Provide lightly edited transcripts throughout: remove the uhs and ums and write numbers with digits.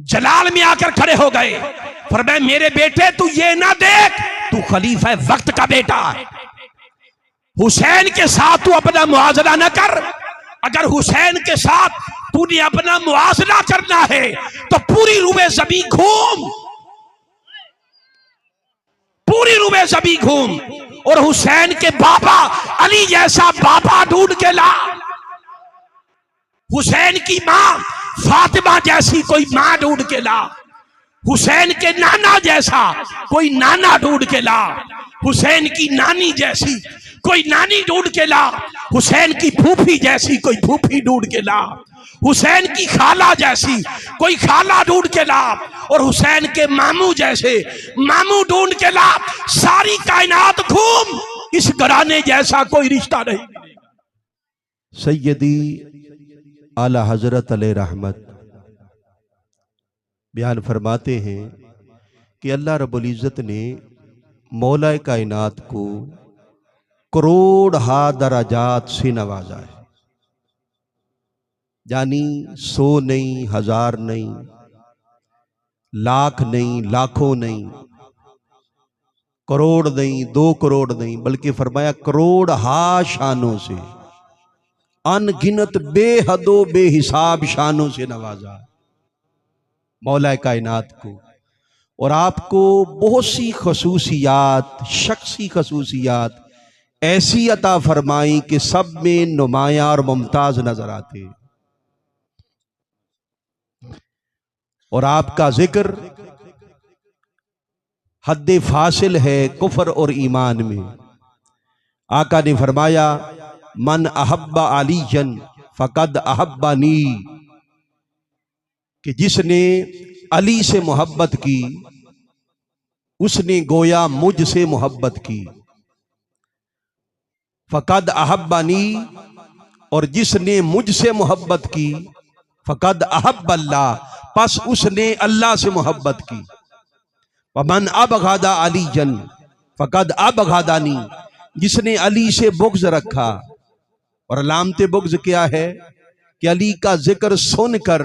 जलाल में आकर खड़े हो गए। फरमाया मेरे बेटे तू ये ना देख, तू खलीफा वक्त का बेटा है। हुसैन के साथ तू अपना मुआवजा न कर। अगर हुसैन के साथ तूने अपना मुआवजा करना है तो पूरी रुबे ज़मीन घूम, पूरी रुबे ज़मीन घूम और हुसैन के बाबा अली जैसा बाबा ढूंढ के ला। हुसैन की मां फातिमा जैसी कोई मां ढूंढ के ला। हुसैन के नाना जैसा कोई नाना ढूंढ के ला। हुसैन की नानी जैसी कोई नानी ढूंढ के ला। हुसैन की फूफी जैसी कोई फूफी ढूंढ के ला। हुसैन की खाला जैसी कोई खाला ढूंढ के ला। और हुसैन के मामू जैसे मामू ढूंढ के ला। सारी कायनात घूम, इस घराने जैसा कोई रिश्ता नहीं। सैयदी आला हजरत अलैहि रहमत बयान फरमाते हैं कि अल्लाह रब्बुल इज़्ज़त ने मौला कायनात को करोड़ हा दराजात से नवाजा है। यानी 100 नहीं, 1000 नहीं, लाख नहीं, लाखों नहीं, करोड़ नहीं, 2 करोड़ नहीं, बल्कि फरमाया करोड़ हा शानों से, अनगिनत बेहदो बेहिसाब शानों से नवाजा मौला कायनात को। और आपको बहुत सी खसूसियात, शख्सी खसूसियात ऐसी अता फरमाई कि सब में नुमाया और मुमताज नजर आते। और आपका जिक्र हद फासिल है कुफर और ईमान में। आका ने फरमाया मन अहब्बा अलीजन फकद अहब्बानी, कि जिसने अली से मोहब्बत की उसने गोया मुझसे मोहब्बत की। फकद अहब्बानी, और जिसने मुझसे मोहब्बत की फकद अहब्बल्लाह, पस उसने अल्लाह से मोहब्बत की। वमन अबग़ादा अलीजन फकद अबग़ादानी, जिसने अली से बुग़्ज़ रखा। और अलामत बुग़्ज़ क्या है कि अली का जिक्र सुनकर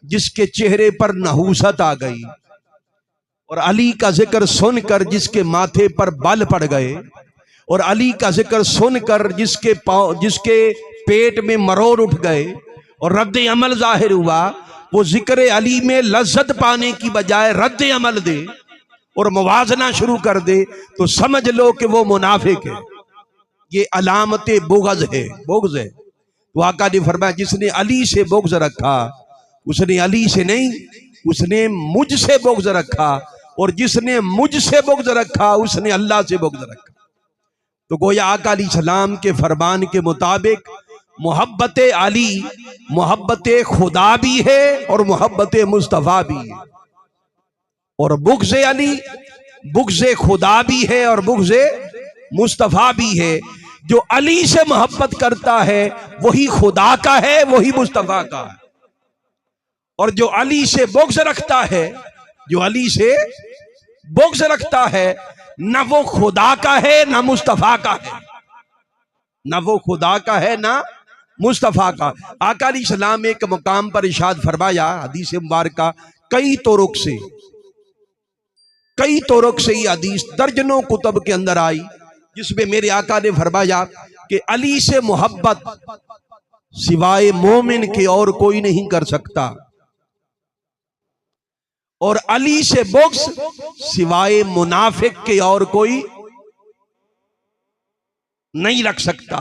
जिसके चेहरे पर नहूसत आ गई, और अली का जिक्र सुनकर जिसके माथे पर बाल पड़ गए, और अली का जिक्र सुनकर जिसके पेट में मरोड़ उठ गए और रद्द अमल जाहिर हुआ, वो जिक्र अली में लज्जत पाने की बजाय रद्द अमल दे और मुवाजना शुरू कर दे, तो समझ लो कि वो मुनाफिक है। ये अलामत बुग़्ज़ है, बुग़्ज़ है। तो आका ने फरमाया जिसने अली से बुग़्ज़ रखा उसने अली से नहीं, उसने मुझसे बुग़्ज़ रखा, और जिसने मुझसे बुग़्ज़ रखा उसने अल्लाह से बुग़्ज़ रखा। तो गोया आका अलैहिस्सलाम के फरमान के मुताबिक मोहब्बत अली मोहब्बत खुदा भी है और मोहब्बत मुस्तफ़ा भी है। और बुग़्ज़ अली बुग़्ज़ खुदा भी है और बुग़्ज़ मुस्तफ़ा भी है। जो अली से मोहब्बत करता है वही खुदा का है, वही मुस्तफ़ा का है। और जो अली से बुग़्ज़ रखता है, जो अली से बुग़्ज़ रखता है, न वो खुदा का है ना मुस्तफ़ा का है, ना वो खुदा का है ना मुस्तफ़ा का। आका अलैहिस्सलाम एक मुकाम पर इरशाद फरमाया, हदीस मुबारका कई तोरक से ये हदीस दर्जनों कुतुब के अंदर आई, जिसमें मेरे आका ने फरमाया कि अली से मोहब्बत सिवाय मोमिन के और कोई नहीं कर सकता, और अली से बुग़्ज़ सिवाय मुनाफिक के और कोई नहीं रख सकता।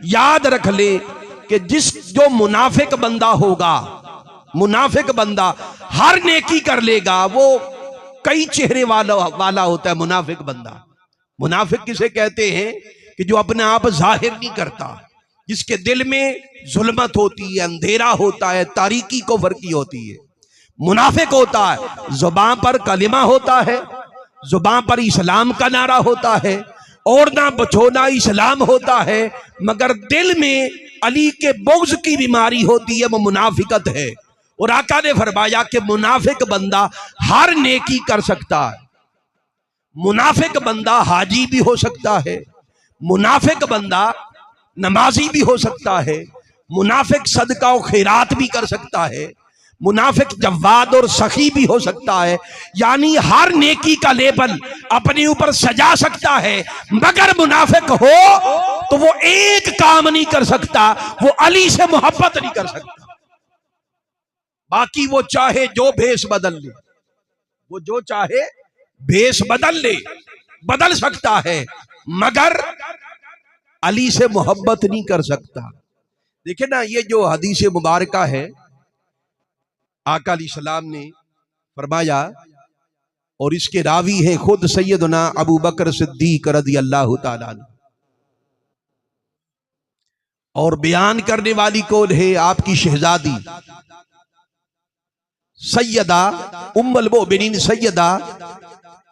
याद रख ले कि जो मुनाफिक बंदा होगा, मुनाफिक बंदा हर नेकी कर लेगा, वो कई चेहरे वाला होता है मुनाफिक बंदा। मुनाफिक किसे कहते हैं कि जो अपने आप जाहिर नहीं करता, जिसके दिल में जुल्मत होती है, अंधेरा होता है, तारीकी कुफ्र की होती है। मुनाफिक होता है जुबान पर कलिमा होता है, जुबान पर इस्लाम का नारा होता है, और ना बचोना इस्लाम होता है, मगर दिल में अली के बुग़्ज़ की बीमारी होती है, वो मुनाफिकत है। और आका ने फरमाया कि मुनाफिक बंदा हर नेकी कर सकता है। मुनाफिक बंदा हाजी भी हो सकता है, मुनाफिक बंदा नमाजी भी हो सकता है, मुनाफिक सदका और खैरात भी कर सकता है, मुनाफिक जवाद और सखी भी हो सकता है, यानी हर नेकी का लेबल अपने ऊपर सजा सकता है, मगर मुनाफिक हो तो वो एक काम नहीं कर सकता, वो अली से मोहब्बत नहीं कर सकता। बाकी वो चाहे जो भेष बदल ले, वो जो चाहे भेष बदल ले, बदल सकता है, मगर अली से मोहब्बत नहीं कर सकता। देखिए ना, ये जो हदीस मुबारका है, आका अलैहिस्सलाम ने फरमाया, और इसके रावी हैं खुद सैयदना अबू बकर सिद्दीक रज़ियल्लाहु ताला अन्हु, और बयान करने वाली कौन है? आपकी शहजादी सैयदा उम्मुल मोमिनीन सैयदा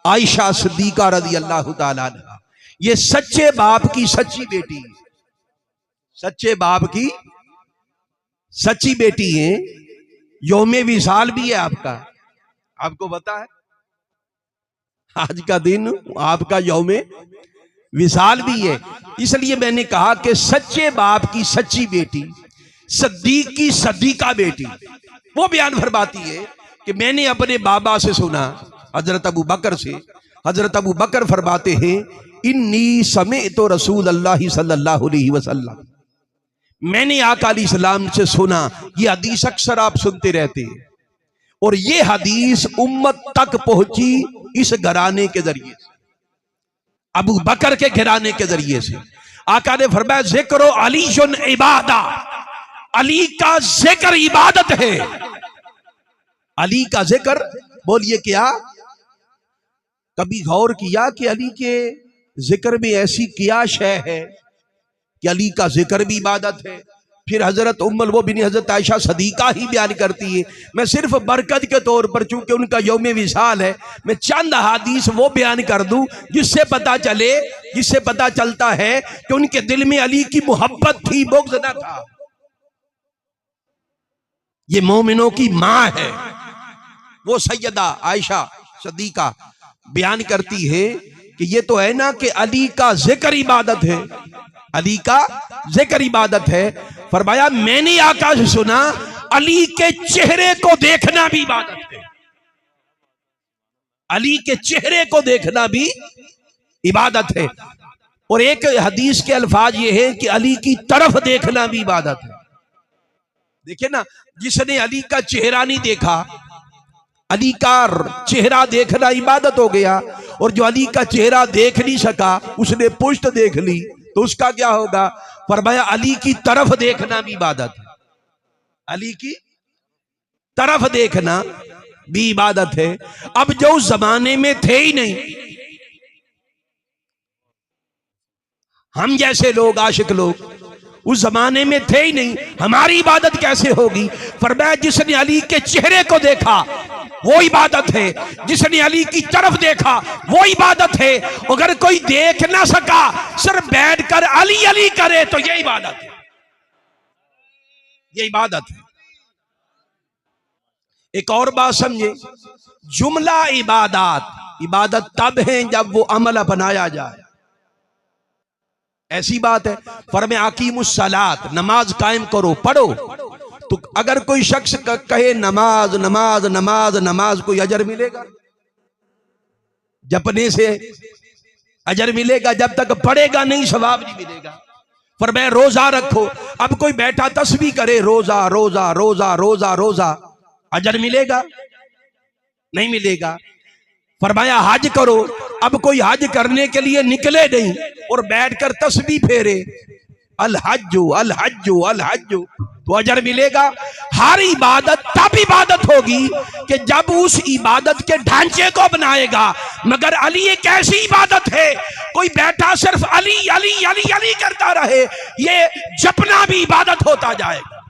आयशा सिद्दीका रज़ियल्लाहु ताला अन्हा। ये सच्चे बाप की सच्ची बेटी, सच्चे बाप की सच्ची बेटी है। यौमे विसाल भी है आपका, आपको पता है आज का दिन आपका यौमे विसाल भी है। इसलिए मैंने कहा कि सच्चे बाप की सच्ची बेटी, सद्दीक की सद्दीका बेटी, वो बयान फरमाती है कि मैंने अपने बाबा से सुना, हजरत अबू बकर से। हजरत अबू बकर फरमाते हैं, इन्नी समेतो रसूल अल्लाह सल्लल्लाहु अलैहि वसल्लम, मैंने आका अलैहिस्सलाम से सुना। ये हदीस अक्सर आप सुनते रहते हैं, और ये हदीस उम्मत तक पहुंची इस घराने के जरिए से, अबू बकर के घराने के जरिए से। आका ने फरमाया, जिक्र अलीजुन इबादा, अली का जिक्र इबादत है। अली का जिक्र, बोलिए क्या? कभी गौर किया कि अली के जिक्र में ऐसी क्या शय है कि अली का जिक्र भी इबादत है? फिर हजरत उम्मुल मोमिनीन हजरत आयशा सदीका ही बयान करती है। मैं सिर्फ बरकत के तौर पर, चूंकि उनका यौम विसाल है, मैं चंद हदीस वो बयान कर दूं जिससे पता चलता है कि उनके दिल में अली की मोहब्बत थी, बुग़्ज़ न था। ये मोमिनों की मां है, वो सैयदा आयशा सदीका बयान करती है कि ये तो है ना कि अली का जिक्र इबादत है, अली का जिक्र इबादत है। फरमाया, मैंने आका से सुना, अली के चेहरे को देखना भी इबादत है, अली के चेहरे को देखना भी इबादत है। और एक हदीस के अल्फाज ये है कि अली की तरफ देखना भी इबादत है। देखिए ना, जिसने अली का चेहरा नहीं देखा, अली का चेहरा देखना इबादत हो गया, और जो अली का चेहरा देख नहीं सका, उसने पुष्ट देख ली, तो उसका क्या होगा? फरमाया, अली की तरफ देखना भी इबादत है, अली की तरफ देखना भी इबादत है। अब जो उस जमाने में थे ही नहीं, हम जैसे लोग, आशिक लोग उस जमाने में थे ही नहीं, हमारी इबादत कैसे होगी? फरमाया, जिसने अली के चेहरे को देखा वो इबादत है, जिसने अली की तरफ देखा वो इबादत है। अगर कोई देख ना सका, सिर्फ बैठकर अली अली करे, तो ये इबादत है, ये इबादत है। एक और बात समझे, जुमला इबादत तब है जब वो अमल अपनाया जाए, ऐसी बात है। फरमाया, अकीमुस सलात, नमाज कायम करो, पढ़ो। तो अगर कोई शख्स कहे नमाज नमाज नमाज नमाज, कोई अजर मिलेगा? जपने से अजर मिलेगा, जब तक पढ़ेगा नहीं सवाब नहीं मिलेगा। फरमाया, रोजा रखो। अब कोई बैठा तस्बीह करे, रोजा रोजा रोजा रोजा रोजा, अजर मिलेगा? नहीं मिलेगा। फरमाया, हज करो। अब कोई हज करने के लिए निकले नहीं और बैठकर तस्बीह फेरे, अल हज्जु अल हज्जु अल हज्जु, तो अजर मिलेगा। हर इबादत तब इबादत होगी कि जब उस इबादत के ढांचे को बनाएगा। मगर अली एक ऐसी इबादत है, कोई बैठा सिर्फ अली अली अली अली करता रहे, ये जपना भी इबादत होता जाएगा।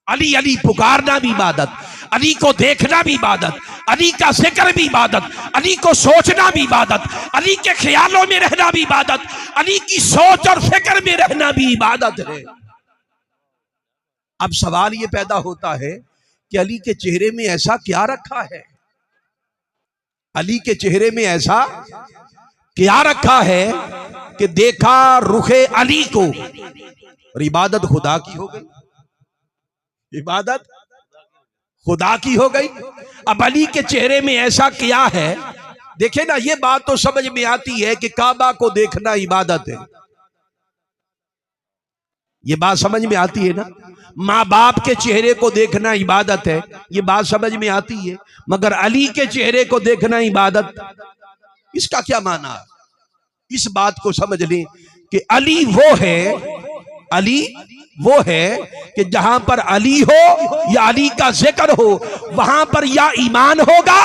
अली अली पुकारना भी इबादत, अली को देखना भी इबादत, अली का जिक्र भी इबादत, अली को सोचना भी इबादत, अली के ख्यालों में रहना भी इबादत, अली की सोच और फिक्र में रहना भी इबादत है। अब सवाल ये पैदा होता है कि अली के चेहरे में ऐसा क्या रखा है? अली के चेहरे में ऐसा क्या रखा है कि देखा रुखे अली को और इबादत खुदा की हो गई, इबादत खुदा की हो गई। अब अली के चेहरे में ऐसा क्या है, देखे ना, ये बात तो समझ में आती है कि काबा को देखना इबादत है, ये बात समझ में आती है ना। माँ बाप के चेहरे को देखना इबादत है, ये बात समझ में आती है, मगर अली के चेहरे को देखना इबादत, इसका क्या माना। इस बात को समझ लें कि अली वो है, अली वो है कि जहां पर अली हो या अली का जिक्र हो वहां पर या ईमान होगा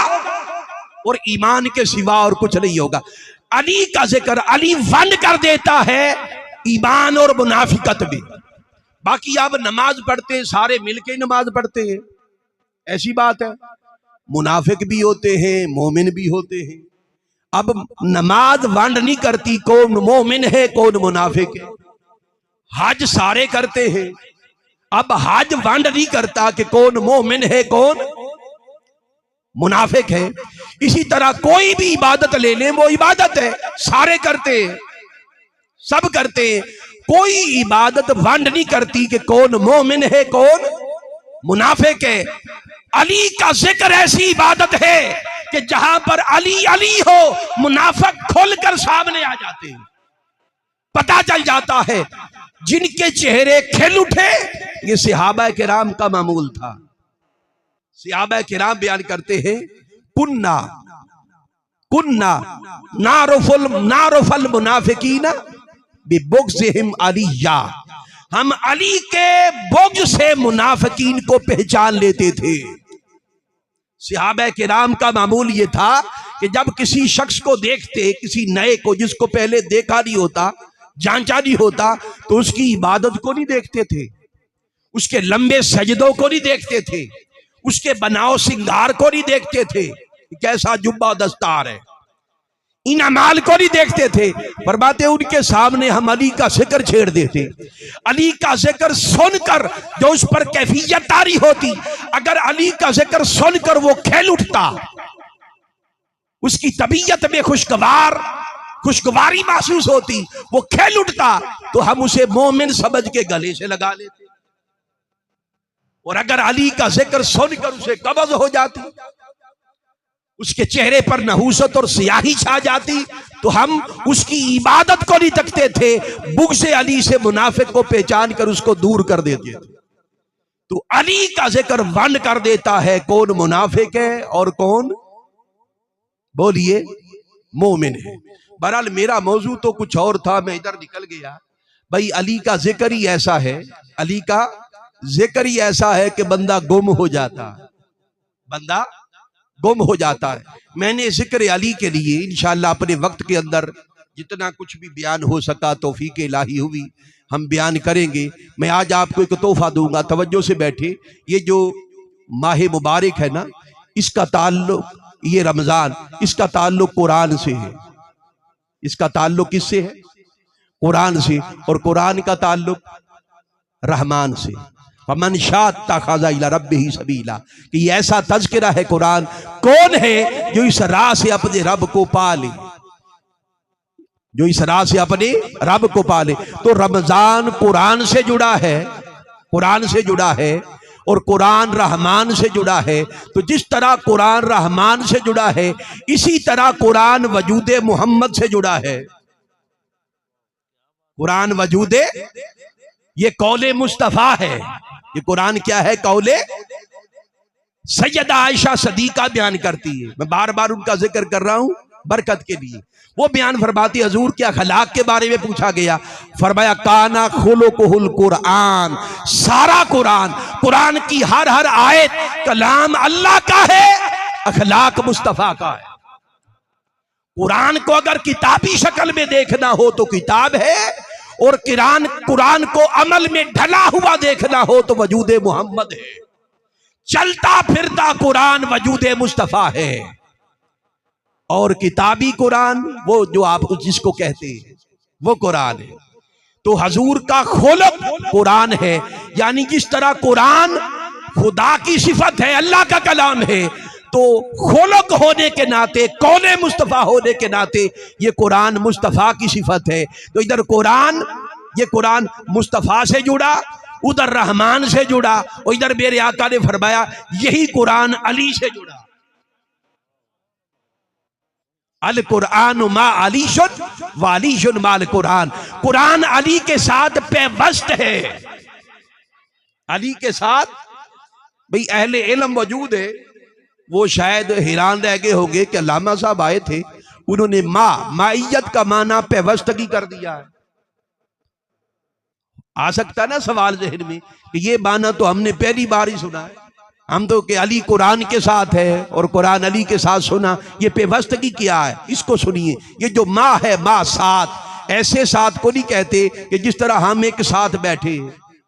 और ईमान के सिवा और कुछ नहीं होगा। अली का जिक्र अली वन कर देता है ईमान और मुनाफिकत में। बाकी आप नमाज पढ़ते हैं, सारे मिलके नमाज पढ़ते हैं, ऐसी बात है। मुनाफिक भी होते हैं, मोमिन भी होते हैं। अब नमाज वंड नहीं करती कौन मोमिन है कौन मुनाफिक है। हज सारे करते हैं, अब हज वंड नहीं करता कि कौन मोमिन है कौन मुनाफिक है। इसी तरह कोई भी इबादत ले लें, वो इबादत है, सारे करते हैं, सब करते हैं। कोई इबादत वंड नहीं करती कि कौन मोमिन है कौन मुनाफिक है। अली का जिक्र ऐसी इबादत है कि जहां पर अली अली हो मुनाफिक खुलकर सामने आ जाते हैं, पता चल जाता है। जिनके चेहरे खिल उठे ये सहाबा किराम का मामूल था। सहाबा किराम बयान करते हैं, कुन्ना कुन्ना नारुफल मुनाफिकीना बिबुग़्ज़िहिम अलिया, हम अली के बुग़्ज़ से मुनाफिकीन को पहचान लेते थे। सहाबा किराम का मामूल ये था कि जब किसी शख्स को देखते, किसी नए को जिसको पहले देखा नहीं होता, जांचा नहीं होता, तो उसकी इबादत को नहीं देखते थे, उसके लंबे सजदों को नहीं देखते थे, उसके बनाव सिंगार को नहीं देखते थे, कैसा जुब्बा दस्तार है, इन अमाल को नहीं देखते थे। फरमाते उनके सामने हम अली का जिक्र छेड़ देते, अली का जिक्र सुनकर जो उस पर कैफियत तारी होती, अगर अली का जिक्र सुनकर वो खेल उठता, उसकी तबीयत में खुशगवारी महसूस होती, वो खेल उठता, तो हम उसे मोमिन समझ के गले से लगा लेते। और अगर अली का जिक्र सुनकर उसे कब्ज़ हो जाती, उसके चेहरे पर नहूसत और सियाही छा जाती, तो हम उसकी इबादत को नहीं तकते थे, बुग़्ज़ अली से मुनाफिक को पहचान कर उसको दूर कर देते थे। तो अली का जिक्र वन कर देता है कौन मुनाफिक है और कौन, बोलिए, मोमिन है। बहरहाल मेरा मौजू तो कुछ और था, मैं इधर निकल गया। भाई अली का जिक्र ही ऐसा है, अली का जिक्र ही ऐसा है कि बंदा गुम हो जाता है, बंदा गुम हो जाता है। मैंने जिक्र अली के लिए इंशाअल्लाह अपने वक्त के अंदर जितना कुछ भी बयान हो सका तौफीक इलाही हुई हम बयान करेंगे। मैं आज आपको एक तोहफा दूंगा, तवज्जो से बैठे। ये जो माह मुबारक है ना, इसका ताल्लुक, ये रमजान, इसका ताल्लुक कुरान से है। इसका ताल्लुक किससे है? कुरान से। और कुरान का ताल्लुक रहमान से। फमन शाअ इला रब्बिही सबीला, कि ऐसा तज़किरा है कुरान। कौन है जो इस राह से अपने रब को पाले, जो इस राह से अपने रब को पाले। तो रमजान कुरान से जुड़ा है, कुरान से जुड़ा है, और कुरान रहमान से जुड़ा है। तो जिस तरह कुरान रहमान से जुड़ा है, इसी तरह कुरान वजूदे मोहम्मद से जुड़ा है। कुरान वजूदे, ये कौले मुस्तफा है। ये कुरान क्या है? कौले सैयदा आयशा सदीका बयान करती है। मैं बार बार उनका जिक्र कर रहा हूं बरकत के लिए। वो बयान फरमाती, हजूर के अखलाक के बारे में पूछा गया, फरमाया काना खुलुकुहुल कुरान, सारा कुरान, कुरान की हर हर आयत कलाम अल्लाह का है, अखलाक मुस्तफा का है। कुरान को अगर किताबी शक्ल में देखना हो तो किताब है, और कुरान को अमल में ढला हुआ देखना हो तो वजूदे मोहम्मद है। चलता फिरता कुरान वजूदे मुस्तफा है, और किताबी कुरान वो जो आप जिसको कहते हैं वो कुरान है। तो हजूर का खुलक कुरान है, यानी जिस तरह कुरान खुदा की सिफत है, अल्लाह का कलाम है, तो खुलक होने के नाते, कौले मुस्तफा होने के नाते ये कुरान मुस्तफा की सिफत है। तो इधर कुरान, ये कुरान मुस्तफा से जुड़ा, उधर रहमान से जुड़ा और इधर मेरे आका ने फरमाया यही कुरान अली से जुड़ा। अल कुरान मा अलीशुन व अलीशुन माल कुरान, कुरान अली के साथ पेवस्त है। अली के साथ भाई अहले इल्म मौजूद है। वो शायद हैरान रह गए होंगे कि अल्लामा साहब आए थे, उन्होंने माइयत का माना पेवस्तगी कर दिया है। आ सकता ना सवाल जहन में कि ये माना तो हमने पहली बार ही सुना है, हम तो कि अली कुरान के साथ है और कुरान अली के साथ सुना, ये पेवस्तगी क्या है? इसको सुनिए। ये जो माँ है, माँ साथ, ऐसे साथ को नहीं कहते कि जिस तरह हम एक साथ बैठे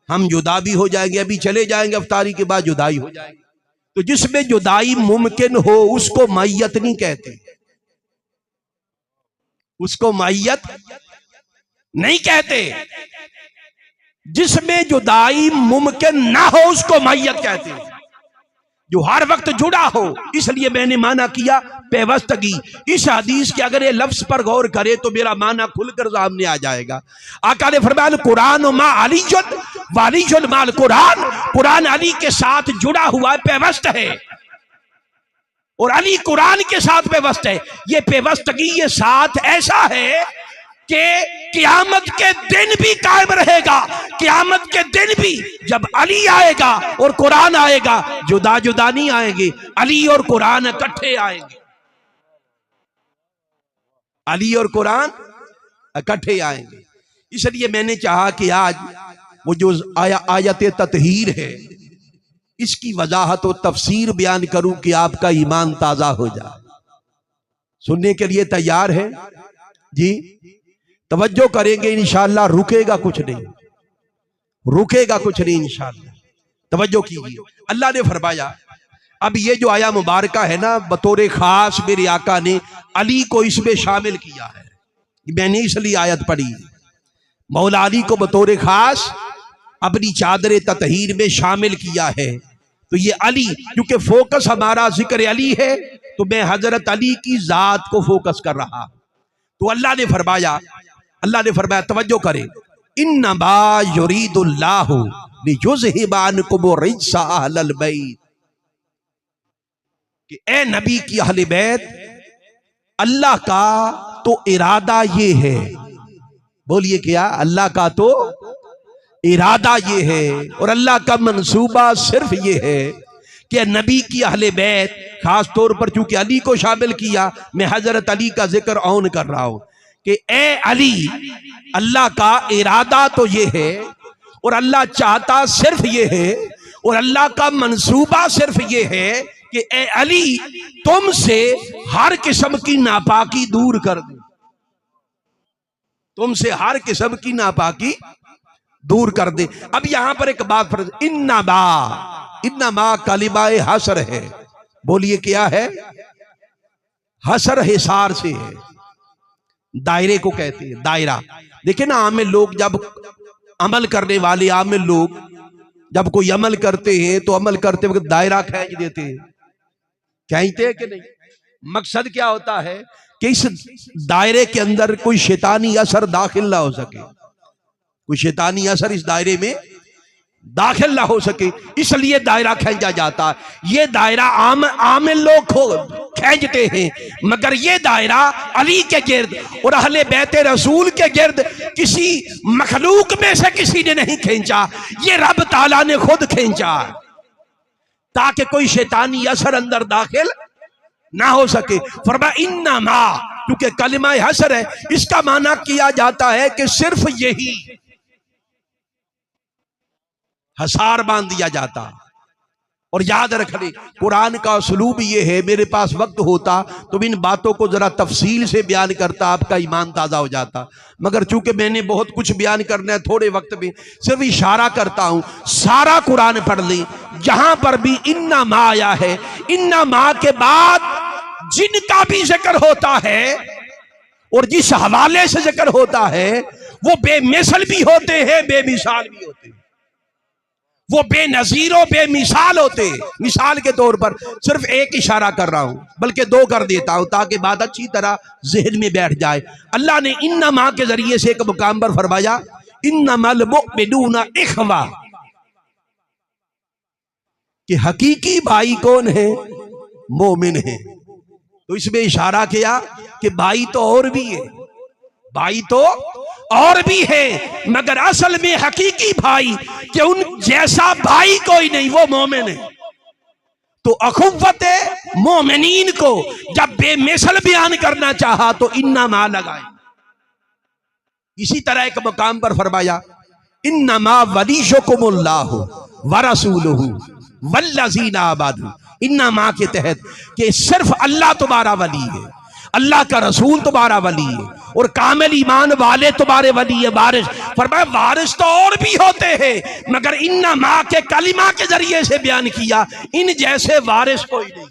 हम जुदा भी हो जाएंगे, अभी चले जाएंगे, अफ्तारी के बाद जुदाई हो जाएगी। तो जिसमें जुदाई मुमकिन हो उसको मैयत नहीं कहते, उसको मैयत नहीं कहते। जिसमें जुदाई मुमकिन ना हो उसको मैयत कहते हैं, जो हर वक्त जुड़ा हो। इसलिए मैंने माना किया पेवस्तगी। इस हदीस के अगर ये लफ्ज पर गौर करे तो मेरा माना खुलकर सामने आ जाएगा। आका ने फरमाया कुरान मा अलीजुन वालीजुल माल कुरान, कुरान अली के साथ जुड़ा हुआ है, पेवस्त है, और अली कुरान के साथ पेवस्त है। ये पेवस्तगी, ये साथ ऐसा है कि क़यामत के दिन भी कायम रहेगा। क़यामत के दिन भी जब अली आएगा और कुरान आएगा, जुदा जुदा नहीं आएंगे, अली और कुरान इकट्ठे आएंगे, अली और कुरान इकट्ठे आएंगे। इसलिए मैंने चाहा कि आज वो जो आयत ततहीर है इसकी वजाहत और तफसीर बयान करूं कि आपका ईमान ताजा हो जाए। सुनने के लिए तैयार है जी? तवज्जो करेंगे इंशाअल्लाह, रुकेगा कुछ नहीं, रुकेगा कुछ नहीं इंशाअल्लाह। तवज्जो कीजिए। अल्लाह ने फरमाया, अब ये जो आया मुबारका है ना, बतौर खास मेरे आका ने अली को इसमें शामिल किया है। मैंने इसलिए आयत पढ़ी, मौला अली को बतौर खास अपनी चादर ततहीर में शामिल किया है। तो ये अली, क्योंकि फोकस हमारा जिक्र अली है, तो मैं हजरत अली की जात को फोकस कर रहा। तो अल्लाह ने फरमाया तवज्जो करें, इन्नमा युरीदुल्लाहु लियुज़हिबा अन्कुम रिज्सा अहलल बैत, कि ए नबी की अहले बैत, अल्लाह का तो इरादा ये है। बोलिए क्या? अल्लाह का तो इरादा ये है और अल्लाह का मंसूबा सिर्फ ये है कि नबी की अहले बैत, खास तौर पर चूंकि अली को शामिल किया, मैं हजरत अली का जिक्र ऑन कर रहा हूं कि ए अली, अल्लाह का इरादा तो ये है और अल्लाह चाहता सिर्फ ये है और अल्लाह का मंसूबा सिर्फ ये है कि ए अली, तुमसे हर किस्म की नापाकी दूर कर दे, तुमसे हर किस्म की नापाकी दूर कर दे। अब यहां पर एक बात फर्ज, इन्नमा कलिमाए हसर है। बोलिए क्या है? हसर हिसार से है, दायरे को कहते हैं, दायरा। देखिए ना, आमिल लोग जब अमल करने वाले आमिल लोग जब कोई अमल करते हैं तो अमल करते वक्त दायरा खींच देते हैं, खींचते हैं कि नहीं? मकसद क्या होता है कि इस दायरे के अंदर कोई शैतानी असर दाखिल ना हो सके, कोई शैतानी असर इस दायरे में दाखिल ना हो सके, इसलिए दायरा खींचा जाता है। ये दायरा आमिल लोग खींचते हैं, मगर ये दायरा अली के गिर्द और अहले बैत रसूल के गिर्द किसी मखलूक में से किसी ने नहीं खींचा, ये रब ताला ने खुद खींचा ताकि कोई शैतानी असर अंदर दाखिल ना हो सके। फरमाया इन्नमा, क्योंकि कलिमा हसर है, इसका माना किया जाता है कि सिर्फ यही हसार बांध दिया जाता। और याद रख ले, कुरान का उसलूब ये है, मेरे पास वक्त होता तो इन बातों को जरा तफसील से बयान करता, आपका ईमान ताजा हो जाता, मगर चूंकि मैंने बहुत कुछ बयान करना है थोड़े वक्त में, सिर्फ इशारा करता हूं। सारा कुरान पढ़ लें, जहां पर भी इन्ना मा आया है, इन्ना मा के बाद जिनका भी जिक्र होता है और जिस हवाले से जिक्र होता है वो बेमिसल भी होते हैं, बेमिसाल भी होते हैं, वो बेनजीरो बेमिसाल होते। मिसाल के तौर पर सिर्फ एक इशारा कर रहा हूं, बल्कि दो कर देता हूं ताकि बात अच्छी तरह जहन में बैठ जाए। अल्लाह ने इन्नमा के जरिए से एक मुकाम पर फरमाया, इन्नमल मुमिनूना इखवा, कि हकीकी भाई कौन है? मोमिन है। तो इसमें इशारा किया कि भाई तो और भी है, भाई तो और भी है, मगर असल में हकीकी भाई कि उन जैसा भाई कोई नहीं, वो मोमिन है। तो अखुव्वत मोमिनीन को जब बेमिसल बयान करना चाहा तो इन्नमा लगाए। इसी तरह एक मकाम पर फरमाया इन्नमा वलीयुकुमुल्लाहु व रसूलुहु वल्लज़ीना आमनू। इन्नमा के तहत कि सिर्फ अल्लाह तुम्हारा वली है, अल्लाह का रसूल तुम्हारा वली है और कामिल ईमान वाले तुम्हारे वली है, वारिस। फरमाया वारिस तो और भी होते हैं, मगर इन्नमा के कलिमा के जरिए से बयान किया, इन जैसे वारिस कोई नहीं।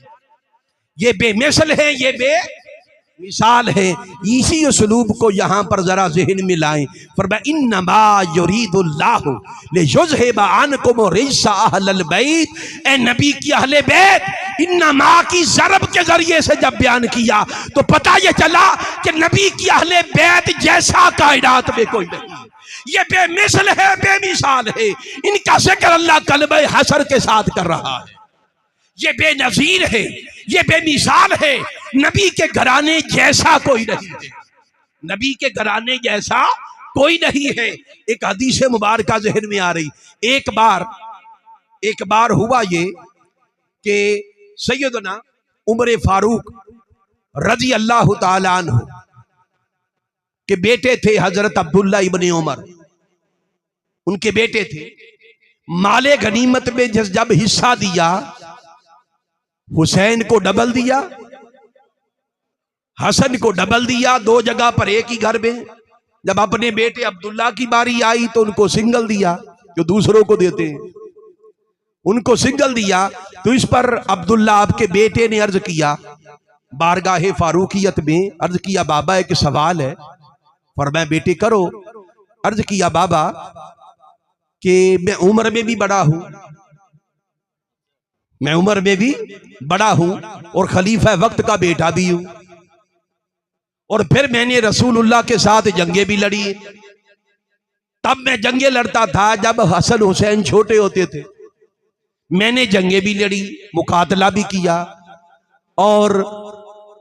ये बेमिसल है, ये बेमिसाल है। इसी उसलूब को यहां पर जरा ज़हन में लाएं। फरमाया इन्नमा युरीदुल्लाहु लियुज़हिबा अन्कुम रिज्सा अहलल बैत। ए नबी की अहले बैत, इन्नमा की ज़रब के जरिए से जब बयान किया तो पता ये चला कि नबी की अहले बैत जैसा कायनात में कोई नहीं। ये बेमिसल है, बेमिसाल है। इनका जिक्र अल्लाह कलमे हसर के साथ कर रहा है। ये बेनजीर है, ये बेमिसाल है। नबी के घराने जैसा कोई नहीं है, नबी के घराने जैसा कोई नहीं है। एक हदीस मुबारक ज़हन में आ रही। एक बार हुआ ये कि सैयदना उमर फारूक रजी अल्लाह ताला अन्हु के बेटे थे हजरत अब्दुल्ला इब्ने उमर, उनके बेटे थे। माले गनीमत में जब हिस्सा दिया, हुसैन को डबल दिया, हसन को डबल दिया, दो जगह पर एक ही घर में। जब अपने बेटे अब्दुल्ला की बारी आई तो उनको सिंगल दिया, जो दूसरों को देते हैं, उनको सिंगल दिया। तो इस पर अब्दुल्ला आपके बेटे ने अर्ज किया, बारगाहे फारूकियत में अर्ज किया, बाबा एक सवाल है। फरमाया बेटे करो। अर्ज किया बाबा कि मैं उम्र में भी बड़ा हूं, मैं उम्र में भी बड़ा हूं और खलीफा वक्त का बेटा भी हूं, और फिर मैंने रसूलुल्लाह के साथ जंगे भी लड़ी। तब मैं जंगे लड़ता था जब हसन हुसैन छोटे होते थे। मैंने जंगे भी लड़ी, मुकातला भी किया,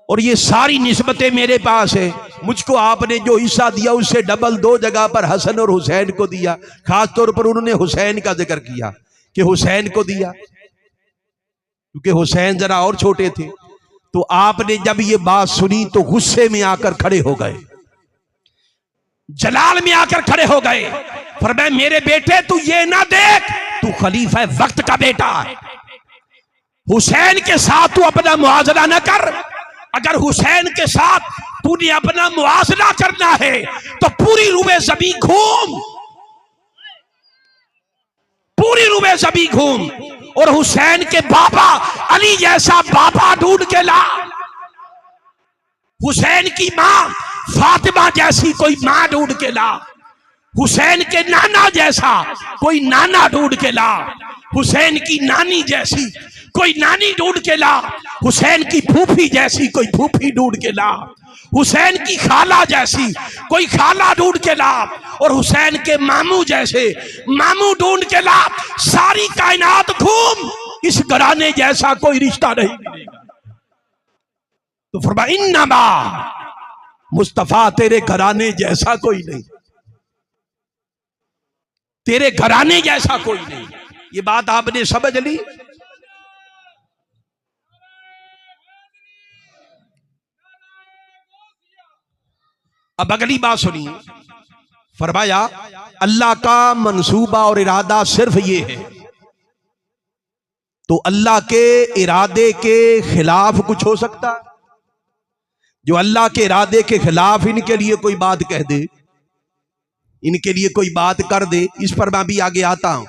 और ये सारी निस्बतें मेरे पास है। मुझको आपने जो हिस्सा दिया उससे डबल दो जगह पर हसन और हुसैन को दिया। खास तौर पर उन्होंने हुसैन का जिक्र किया कि हुसैन को दिया, क्योंकि हुसैन जरा और छोटे थे। तो आपने जब ये बात सुनी तो गुस्से में आकर खड़े हो गए, जलाल में आकर खड़े हो गए। फरमाया मेरे बेटे तू ये ना देख, तू खलीफा वक्त का बेटा है, हुसैन के साथ तू अपना मुआवजा न कर। अगर हुसैन के साथ तूने अपना मुआवजा करना है तो पूरी रुबे ज़मीन घूम, पूरी रुबे ज़मीन घूम, और हुसैन के बाबा अली जैसा बाबा ढूंढ के ला, हुसैन की मां फातिमा जैसी कोई मां ढूंढ के ला, हुसैन के नाना जैसा कोई नाना ढूंढ के ला, हुसैन की नानी जैसी कोई नानी ढूंढ के ला, हुसैन की फूफी जैसी कोई फूफी ढूंढ के ला, हुसैन की खाला जैसी कोई खाला ढूंढ के ला, और हुसैन के मामू जैसे मामू ढूंढ के ला। सारी कायनात घूम, इस घराने जैसा कोई रिश्ता नहीं मिलेगा। तो फरमाया इन्नमा, मुस्तफा तेरे घराने जैसा कोई नहीं, तेरे घराने जैसा कोई नहीं। ये बात आपने समझ ली। अब अगली बात सुनिए। फरमाया अल्लाह का मंसूबा और इरादा सिर्फ ये है, तो अल्लाह के इरादे के खिलाफ कुछ हो सकता? जो अल्लाह के इरादे के खिलाफ इनके लिए कोई बात कह दे, इनके लिए कोई बात कर दे, इस पर मैं भी आगे आता हूं।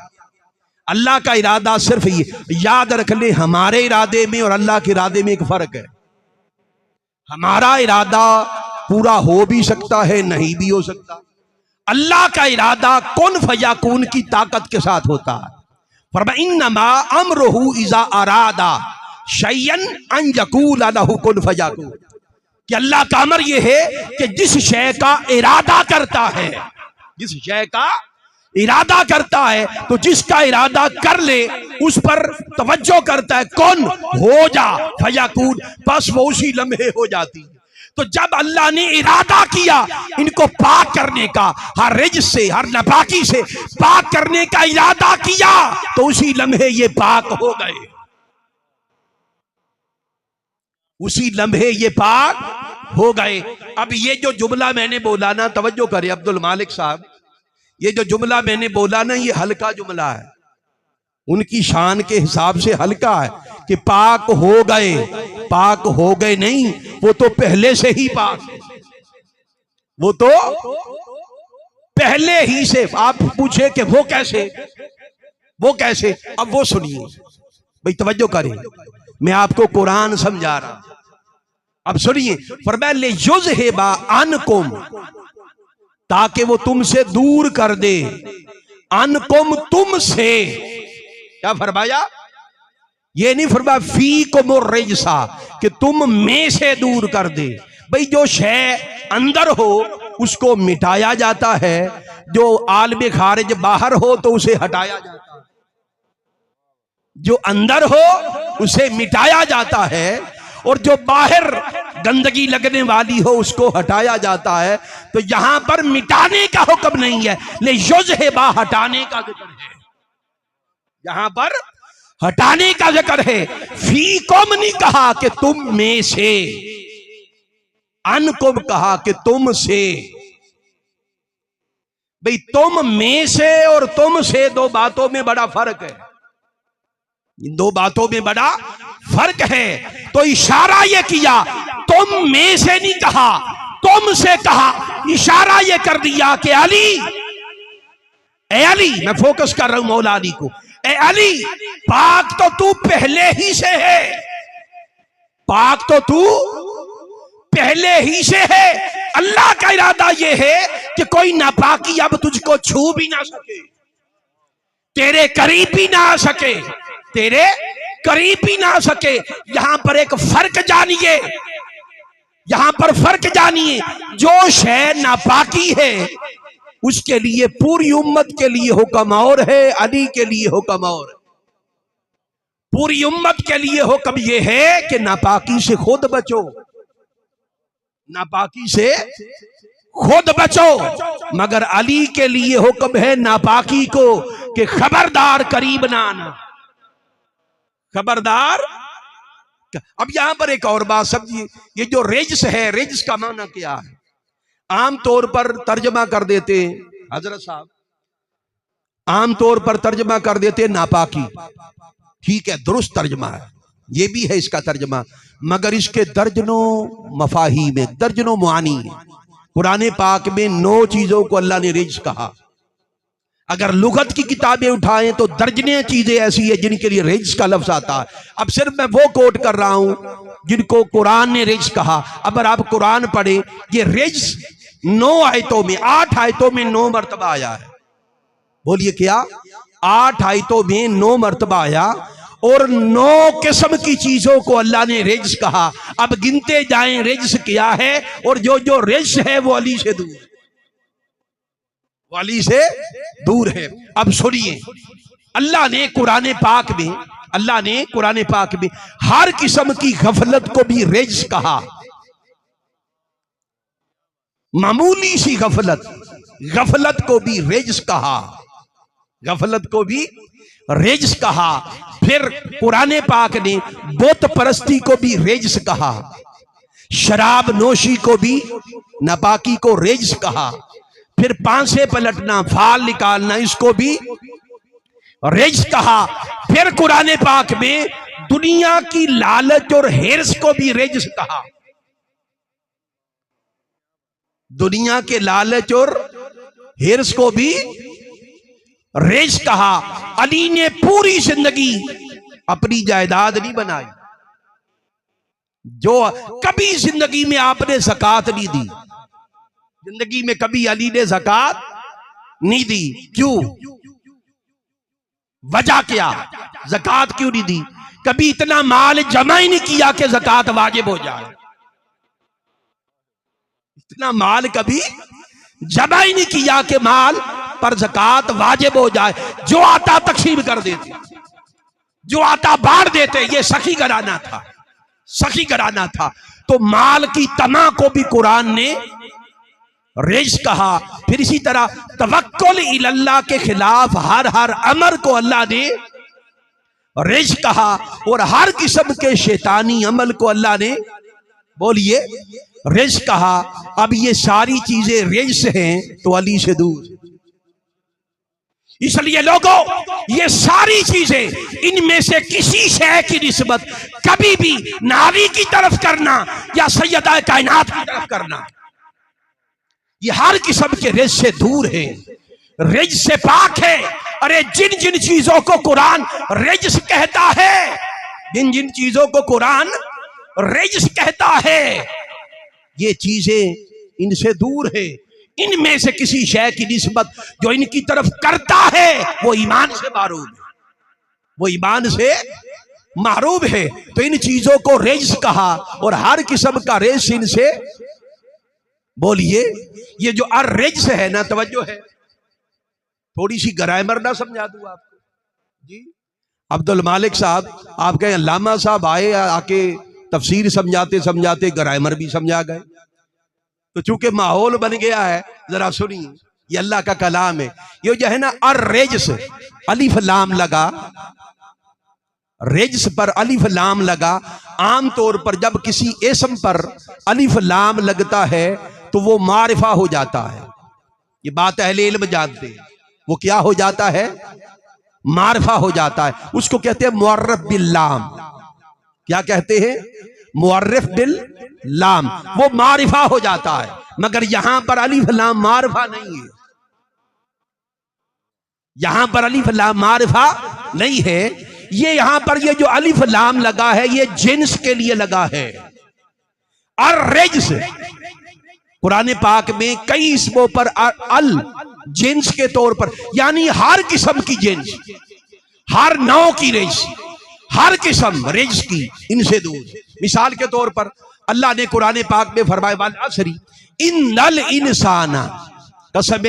अल्लाह का इरादा सिर्फ ये, याद रख ले, हमारे इरादे में और अल्लाह के इरादे में एक फर्क है। हमारा इरादा पूरा हो भी सकता है, नहीं भी हो सकता। अल्लाह का इरादा कुन फयाकुन की ताकत के साथ होता है। फरमाया इन्नमा अमरुहु इज़ा अरादा शयअन अन यकूल लहु कुन फयाकुन, कि अल्लाह का अमर यह है कि जिस शय का इरादा करता है, जिस शय का इरादा करता है तो जिसका इरादा कर ले उस पर तवज्जो करता है, कौन हो जा फयाकून, बस वो उसी लम्हे हो जाती है। तो जब अल्लाह ने इरादा किया इनको पाक करने का, हर रिज्स से, हर नापाकी से पाक करने का इरादा किया, तो उसी लम्हे ये पाक हो गए, उसी लम्हे ये पाक हो गए। अब ये जो जुमला मैंने बोला ना, तवज्जो करे अब्दुल मालिक साहब, ये जो जुमला मैंने बोला ना, ये हल्का जुमला है, उनकी शान के हिसाब से हल्का है कि पाक हो गए। पाक हो गए नहीं, वो तो पहले से ही पाक, वो तो पहले ही से। आप पूछे कि वो कैसे, वो कैसे, अब वो सुनिए भाई, तवज्जो करें, मैं आपको कुरान समझा रहा, अब सुनिए। फरमाया ले युज़हिबा अनकुम, ताकि वो तुमसे दूर कर दे, अनकुम तुमसे। क्या फरमाया? ये नहीं फरमाया फी को मुर्रिजसा, कि तुम में से दूर कर दे। भाई जो शय अंदर हो उसको मिटाया जाता है, जो आलम खारिज बाहर हो तो उसे हटाया जाता है, जो अंदर हो उसे मिटाया जाता है, और जो बाहर गंदगी लगने वाली हो उसको हटाया जाता है। तो यहां पर मिटाने का हुक्म नहीं है, ले युज़हिबा हटाने का जिक्र है, यहां पर हटाने का जिक्र है। फी कौम नहीं कहा कि तुम में से, अनकुम कहा कि तुम से। भाई तुम में से और तुम से दो बातों में बड़ा फर्क है, इन दो बातों में बड़ा फर्क है। तो इशारा ये किया, तुम में से नहीं कहा, तुम से कहा, इशारा ये कर दिया कि अली, ए अली, मैं फोकस कर रहा हूं मौला अली को, ए अली पाक तो तू पहले ही से है, पाक तो तू पहले ही से है। अल्लाह का इरादा यह है कि कोई नापाकी अब तुझको छू भी ना सके, तेरे करीब भी ना आ सके, तेरे करीब भी ना सके। यहां पर एक फर्क जानिए, यहां पर फर्क जानिए, जो शय नापाकी है उसके लिए पूरी उम्मत के लिए हुक्म और है, अली के लिए हुक्म और है। पूरी उम्मत के लिए हुक्म यह है कि नापाकी से खुद बचो, नापाकी से खुद बचो। मगर अली के लिए हुक्म है नापाकी को कि खबरदार करीब ना आना, खबरदार। अब यहां पर एक और बात समझिए, ये जो रिज्स है, रिज्स का माना क्या है? आम तौर पर तर्जमा कर देते हजरत साहब, आम तौर पर तर्जमा कर देते नापाकी, ठीक है, दुरुस्त तर्जमा है, ये भी है इसका तर्जमा, मगर इसके दर्जनों मफाहीम में, दर्जनों मुआनी है। कुरान पाक में 9 चीजों को अल्लाह ने रिज्स कहा। अगर लुगत की किताबें उठाएं तो दर्जने चीजें ऐसी है जिनके लिए रिज्स का लफ्ज आता है। अब सिर्फ मैं वो कोट कर रहा हूं जिनको कुरान ने रिज्स कहा। अगर आप कुरान पढ़े, ये रिज्स 9 आयतों में, 8 आयतों में 9 मरतबा आया है। बोलिए क्या? 8 आयतों में 9 मरतबा आया, और 9 किस्म की चीजों को अल्लाह ने रिज्स कहा। अब गिनते जाएं रिज्स क्या है, और जो जो रिज्स है वो अली से दूर है, वाली से दूर है। अब सुनिए, अल्लाह ने कुरान पाक में, अल्लाह ने कुरान पाक में हर किस्म की गफलत को भी रिज्स कहा। मामूली सी गफलत, गफलत को भी रिज्स कहा, गफलत को भी रिज्स कहा। फिर कुरान पाक ने बुत परस्ती को भी रिज्स कहा, शराब नोशी को भी, नापाकी को रिज्स कहा। फिर पांसे पलटना, फाल निकालना, इसको भी रिज्स कहा। फिर कुरान पाक में दुनिया की लालच और हिर्स को भी रिज्स कहा, दुनिया के लालच और हिर्स को भी रिज्स कहा। अली ने पूरी जिंदगी अपनी जायदाद नहीं बनाई, जो कभी जिंदगी में आपने ज़कात नहीं दी, जिंदगी में कभी अली ने ज़कात नहीं दी। क्यों? वजह क्या? ज़कात क्यों नहीं दी? कभी इतना माल जमा ही नहीं किया कि ज़कात वाजिब हो जाए, इतना माल कभी जमा ही नहीं किया कि माल पर ज़कात वाजिब हो जाए, जो आता तकसीम कर देते, जो आता बांट देते। ये सखी घराना था, सखी घराना था। तो माल की तमा को भी कुरान ने रिज्क कहा। फिर इसी तरह तवक्कुल इल्लाह के खिलाफ हर अमर को अल्लाह ने रिज्क कहा, और हर किस्म के शैतानी अमल को अल्लाह ने, बोलिए, रिज्क कहा। अब ये सारी चीजें रिज्क हैं तो अली से दूर। इसलिए लोगों, ये सारी चीजें, इनमें से किसी शय की निस्बत कभी भी नारी की तरफ करना या सैयदा कायनात की तरफ करना, ये हर किस्म के रिज्क से दूर है, रिज्क से पाक है। अरे जिन जिन चीजों को कुरान रिज्क कहता है, जिन जिन चीजों को कुरान रिज्क कहता है, ये चीजें इनसे दूर है। इनमें से किसी शय की निस्बत जो इनकी तरफ करता है वो ईमान से मारूब है, वो ईमान से मारूब है। तो इन चीजों को रिज्क कहा, और हर किस्म का रिज्क इनसे, बोलिए, ये जो अर्रिज्क है ना, तवज्जो है, थोड़ी सी ग्रामर ना समझा दूं आपको जी। अब्दुल मालिक साहब, आपके अल्लामा साहब आए, आके तफसीर समझाते समझाते ग्रामर भी समझा गए। तो चूंकि माहौल बन गया है, जरा सुनिए, ये अल्लाह का कलाम है। ये जो है ना अर्रिज्क, अलिफ लाम लगा, रिज्क पर अलिफ लाम लगा। आम तौर पर जब किसी इस्म पर अलिफ लाम लगता है तो वो मारिफा हो जाता है। ये बात अहले इल्म जानते हैं। वो क्या हो जाता है? मारिफा हो जाता है। उसको कहते हैं मुअर्रफ बिल लाम। क्या कहते हैं? मुअर्रफ बिल लाम। वो मारिफा हो जाता है। मगर यहां पर अलिफ लाम मारिफा नहीं है, यहां पर अलिफ लाम मारिफा नहीं है। ये यहां पर ये जो अलिफ लाम लगा है ये जिन्स के लिए लगा है। अर्रिज्क कुरान पाक में कई इसमों पर अल जिन्स के तौर पर, यानी हर किस्म की जिन्स, हर नौ की रिज्क, हर किस्म रिज्क की, इनसे दूर। मिसाल के तौर पर अल्लाह ने कुरान पाक में फरमाया, वाल असरी इन्नल इंसाना, कसम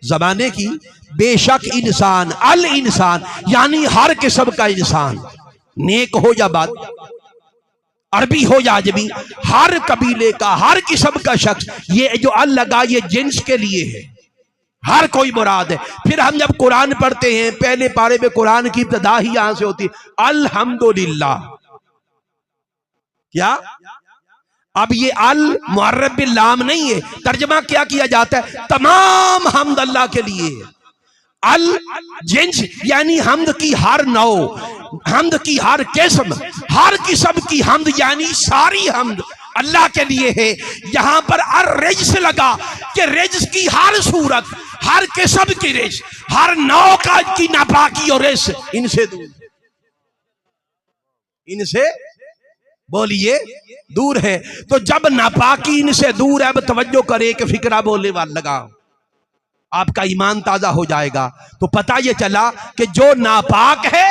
जमाने की, बेशक इंसान, अल इंसान यानी हर किस्म का इंसान, नेक हो या बद, अरबी हो या अजमी, हर कबीले का, हर किस्म का शख्स, ये जो अल लगा ये जिन्स के लिए है, हर कोई मुराद है। फिर हम जब कुरान पढ़ते हैं, पहले पारे में कुरान की इब्तिदा ही यहां से होती है, अल्हम्दुलिल्लाह। क्या? अब ये अल मुअर्रफ बिल लाम नहीं है। तर्जमा क्या किया जाता है? तमाम हमद अल्लाह के लिए। अल जिन्स यानी हमद की हर नौ, हमद की हर किस्म, हर किस्म की हमद यानी सारी हमद अल्लाह के लिए है। यहां पर अर्रिज्क लगा कि रिज्क की हर सूरत, हर किस्म की रिज्क, हर नौ का की नापाकी और रिज्क इनसे दूर, इनसे, बोलिए, दूर है। तो जब नापाकी इनसे दूर है, अब तवज्जो करे कि फिक्रा बोलने वाला लगाओ, आपका ईमान ताजा हो जाएगा। तो पता ये चला कि जो नापाक है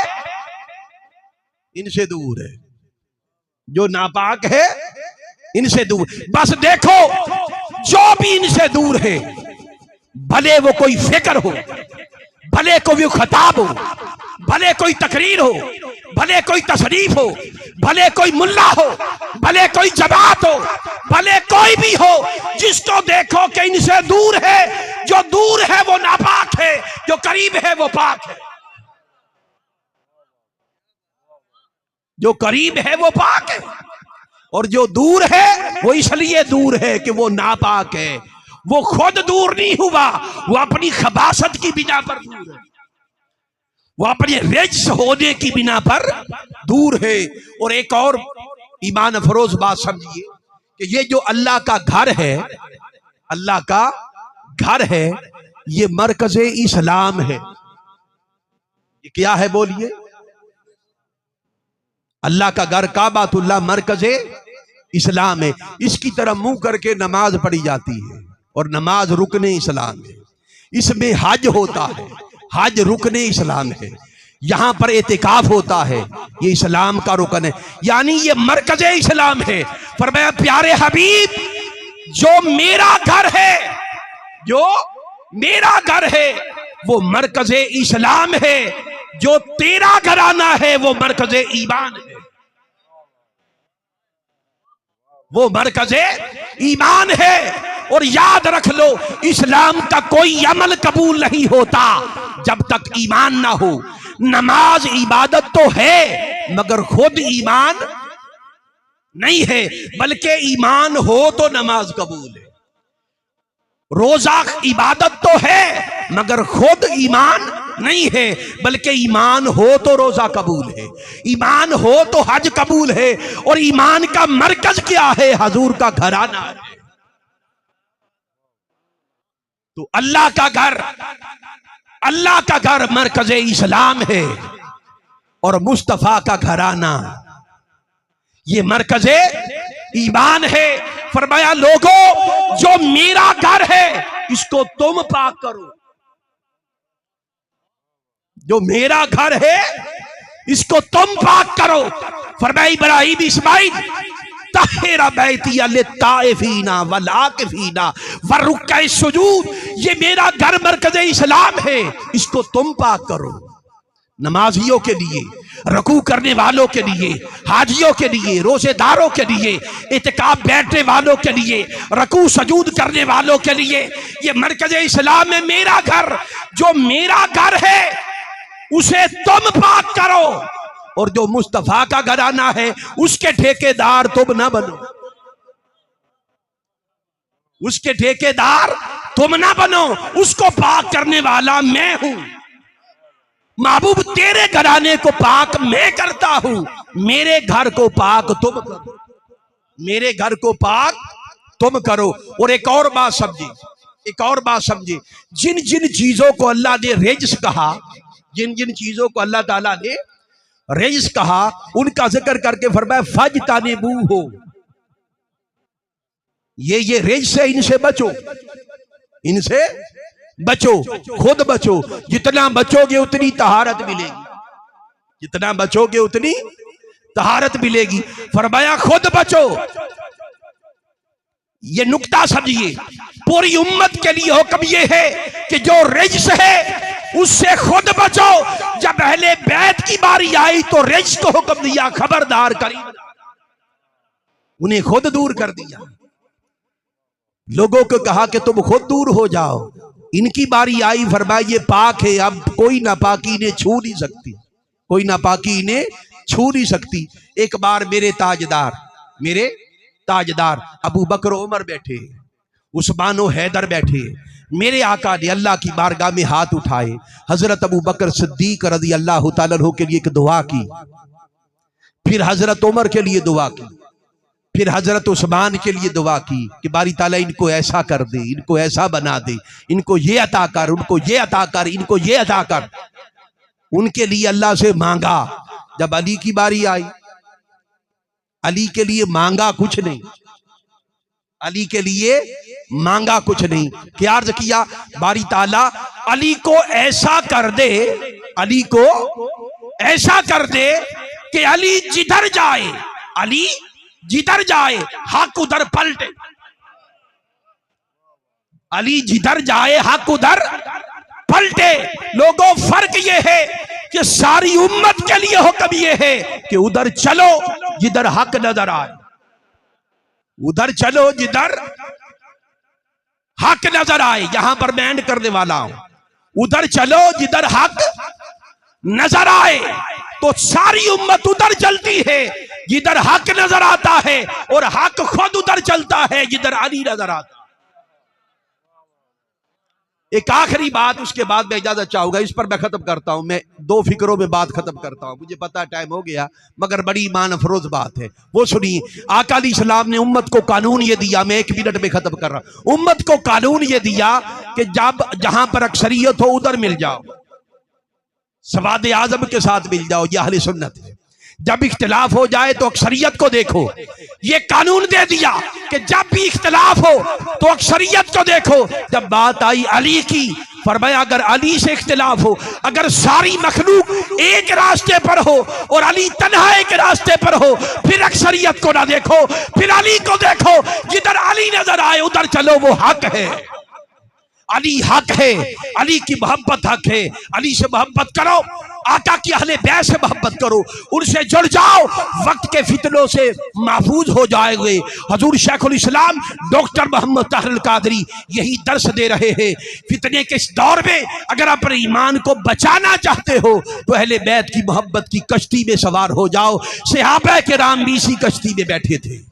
इनसे दूर है, जो नापाक है इनसे दूर। बस देखो, जो भी इनसे दूर है, भले वो कोई फिक्र हो, भले कोई खताब हो, भले कोई तकरीर हो, भले कोई तशरीफ हो, भले कोई मुल्ला हो, भले कोई जमात हो, भले कोई भी हो, जिसको देखो कि इनसे दूर है, जो दूर है वो नापाक है, जो करीब है वो पाक है, जो करीब है वो पाक है, और जो दूर है वो इसलिए दूर है कि वो नापाक है। वो खुद दूर नहीं हुआ, वो अपनी खबासत की बिना पर दूर है, वो अपने रिज्क होने की बिना पर दूर है। और एक और ईमान अफरोज बात समझिए कि ये जो अल्लाह का घर है, अल्लाह का घर है, ये मरकज़े इस्लाम है। ये क्या है? बोलिए। अल्लाह का घर काबातुल्लाह मरकज़े इस्लाम है। इसकी तरफ मुंह करके नमाज पढ़ी जाती है, और नमाज रुकने इस्लाम है। इसमें हज होता है, हज रुकने इस्लाम है। यहां पर एतिकाफ होता है, ये इस्लाम का रुकन है, यानी ये मरकज़े इस्लाम है। फरमाया, प्यारे हबीब, जो मेरा घर है, जो मेरा घर है वो मरकज़े इस्लाम है, जो तेरा घराना है वो मरकज़े ईमान है, वो मरकज़े ईमान है। और याद रख लो, इस्लाम का कोई अमल कबूल नहीं होता जब तक ईमान ना हो। नमाज इबादत तो है मगर खुद ईमान नहीं है, बल्कि ईमान हो तो नमाज कबूल है। रोजा इबादत तो है मगर खुद ईमान नहीं है, बल्कि ईमान हो तो रोजा कबूल है, ईमान हो तो हज कबूल है। और ईमान का मरकज क्या है? हजूर का घराना है। तो अल्लाह का घर मरकज़े इस्लाम है और मुस्तफा का घराना ये मरकज़े ईमान है। फरमाया लोगों, जो मेरा घर है इसको तुम पाक करो, जो मेरा घर है इसको तुम पाक करो। फरमाया इब्राहीम इस्माइल तहेरा बैतिया लित्ताइफीना वलाकिफीना वरुक्का सुजूद, ये मेरा घर मरकज़े इस्लाम है, इसको तुम पाक करो। नमाजियों के लिए, रकू करने वालों के लिए, हाजियों के लिए, रोजेदारों के लिए, इत्काफ बैठने वालों के लिए, रकू सजूद करने वालों के लिए, ये मरकज़े इस्लाम है मेरा घर। जो मेरा घर है उसे तुम पाक करो, और जो मुस्तफा का घराना है उसके ठेकेदार तुम ना बनो, उसके ठेकेदार तुम ना बनो, उसको पाक करने वाला मैं हूं। महबूब तेरे घराने को पाक मैं करता हूं, मेरे घर को पाक तुम करो, मेरे घर को पाक तुम करो। और एक और बात समझे, एक और बात समझे, जिन जिन चीजों को अल्लाह ने रिज्क कहा, जिन जिन चीजों को अल्लाह ताला ने रिज्क कहा, उनका जिक्र करके फरमाया फजतनिबू हो, ये रिज्क से इनसे बचो, इनसे बचो, खुद बचो। जितना बचोगे उतनी तहारत मिलेगी, जितना बचोगे उतनी तहारत मिलेगी। फरमाया खुद बचो। ये नुक्ता समझिए, पूरी उम्मत के लिए हुक्म ये है कि जो रिज्क है उससे खुद बचो। जब अहले बैत की बारी आई तो रिज्क को हुक्म दिया खबरदार करीब, उन्हें खुद दूर कर दिया। लोगों को कहा कि तुम खुद दूर हो जाओ। इनकी बारी आई, फरमाया ये पाक है, अब कोई नापाकी इन्हें छू नहीं सकती, कोई नापाकी इन्हें छू नहीं सकती। एक बार मेरे ताजदार अबू बकर उमर बैठे, उस्मान और हैदर बैठे, मेरे आका ने अल्लाह की बारगाह में हाथ उठाए, हजरत अबू बकर सिद्दीक रज़ी अल्लाह तआला अन्हु के लिए एक दुआ की, फिर हजरत उमर के लिए दुआ की, फिर हजरत उस्मान के लिए दुआ की कि बारी ताला इनको ऐसा कर दे, इनको ऐसा बना दे, इनको ये अता कर, उनको ये अता कर, इनको ये अता कर। उनके लिए अल्लाह से मांगा। जब अली की बारी आई, अली के लिए मांगा कुछ नहीं, अली के लिए मांगा कुछ नहीं। क्या अर्ज किया? बारी ताला अली को ऐसा कर दे, अली को ऐसा कर दे कि अली जिधर जाए, अली जिधर जाए हक उधर पलटे, अली जिधर जाए हक उधर पलटे। लोगों फर्क ये है कि सारी उम्मत के लिए हुक्म ये है कि उधर चलो जिधर हक नजर आए, उधर चलो जिधर हक नजर आए। यहां पर मैं एंड करने वाला हूं, उधर चलो जिधर हक नजर आए। तो सारी उम्मत उधर चलती है जिधर हक नजर आता है, और हक खुद उधर चलता है जिधर अली नजर आता है। एक आखिरी बात, उसके बाद मैं इजाजत चाहूंगा, इस पर मैं खत्म करता हूं। मैं दो फिक्रों में बात खत्म करता हूं, मुझे पता टाइम हो गया, मगर बड़ी ईमान अफरोज बात है, वो सुनिए। आका अलैहिस्सलाम ने उम्मत को कानून ये दिया, मैं 1 मिनट में खत्म कर रहा हूं। उम्मत को कानून ये दिया कि जब जहां पर अक्सरियत हो उधर मिल जाओ, सवाद आजम के साथ मिल जाओ, ये अहले सुन्नत है। जब इख्तिलाफ हो जाए तो अक्सरियत को देखो, ये कानून दे दिया कि जब भी इख्तिलाफ हो तो अक्सरियत को देखो। जब बात आई अली की, फरमाया अगर अली से इख्तिलाफ हो, अगर सारी मखलूक एक रास्ते पर हो और अली तन्हा एक रास्ते पर हो, फिर अक्सरियत को ना देखो, फिर अली को देखो। जिधर अली नजर आए उधर चलो, वो हक है। अली हक है, अली की मोहब्बत हक है। अली से मोहब्बत करो, आका की अहले बैत से मोहब्बत करो, उनसे जुड़ जाओ, वक्त के फितनों से महफूज हो जाएंगे। हजूर शेखुल इस्लाम डॉक्टर मोहम्मद ताहिर कादरी यही दर्श दे रहे हैं। फितने के इस दौर में अगर अपने ईमान को बचाना चाहते हो तो अहले बैत की मोहब्बत की कश्ती में सवार हो जाओ। सहाबा किराम भी इसी कश्ती में बैठे थे।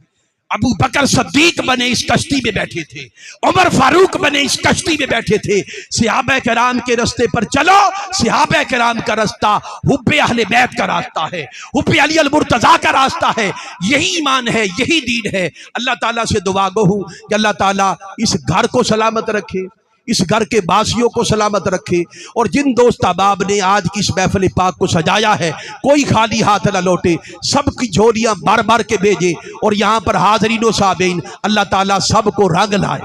अबू बकर सद्दीक बने इस कश्ती में बैठे थे, उमर फारूक बने इस कश्ती में बैठे थे। सहाबा किराम के रास्ते पर चलो। सहाबा किराम का रास्ता हुब्बे अहले बैत का रास्ता है, हुब्बे अली अल मुर्तजा का रास्ता है। यही ईमान है, यही दीन है। अल्लाह ताला से दुआ गो हूं कि अल्लाह ताला इस घर को सलामत रखे, इस घर के बासियों को सलामत रखे। और जिन दोस्त अहबाब ने आज की इस महफिल पाक को सजाया है, कोई खाली हाथ न लौटे, सबकी झोलियां भर भर के भेजे। और यहाँ पर हाज़रीन व साबीन, अल्लाह ताला सबको रंग लाए।